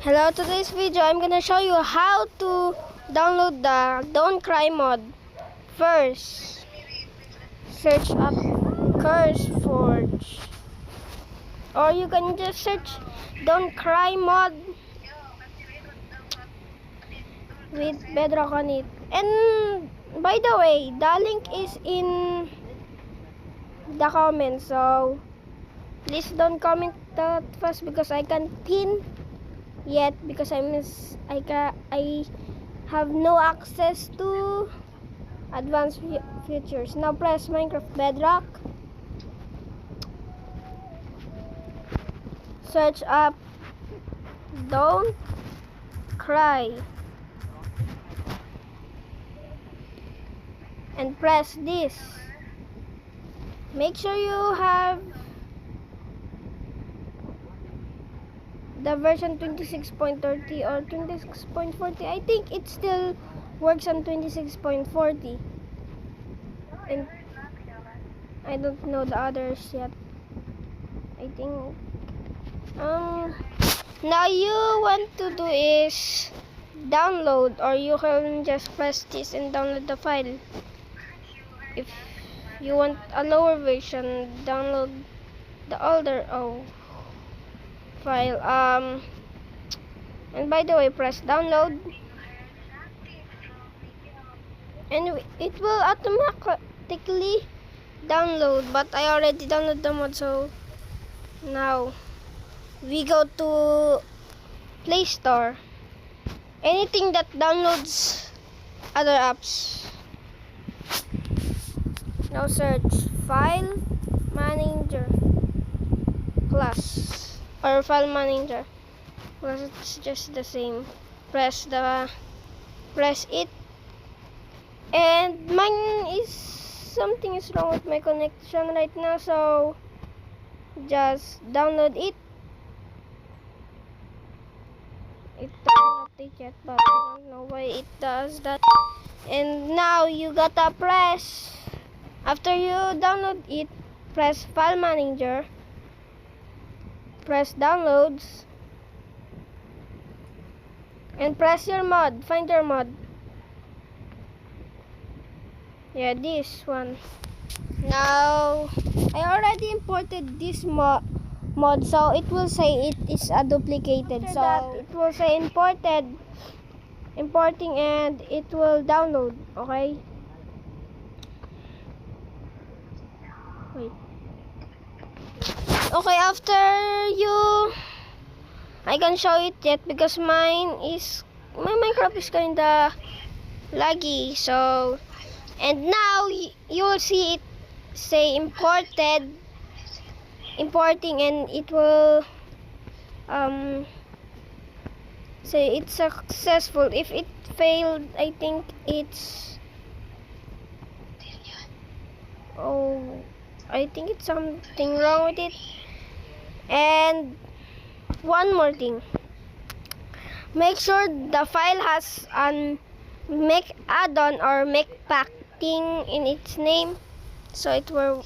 Hello, today's video I'm gonna show you how to download the Don't Cry mod. First, search up CurseForge, or you can just search Don't Cry mod with Bedrock on it. And by the way, the link is in the comments, so please don't comment that fast because I can't pin yet because I have no access to advanced features. Now press Minecraft Bedrock. Search up Don't Cry and press this. Make sure you have the version 26.30 or 26.40. I think it still works on 26.40, and I don't know the others yet. I think now you want to do is download, or you can just press this and download the file. If you want a lower version, download the older file. And by the way, press download and it will automatically download, but I already downloaded the mod. So now we go to Play Store. Anything that downloads other apps. Now search File Manager Plus or File Manager Plus. It's just the same. Press it. And something is wrong with my connection right now, so just download it. It doesn't update yet, but I don't know why it does that. And now you gotta press, after you download it, press File Manager, press Downloads, and press your mod. Find your mod. Yeah, this one. Now I already imported this mod, so it will say it is a duplicated. So it will say importing, and it will download. Okay. Wait. Okay, after I can show it yet because my Minecraft is kinda laggy. So, and now you will see it say importing, and it will say it's successful. If it failed, I think it's I think it's something wrong with it. And one more thing, make sure the file has an make add-on or make pack thing in its name, so it will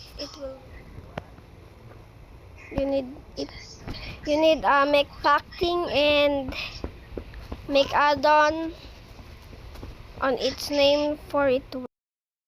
you need a make pack thing and make add-on on its name for it to work.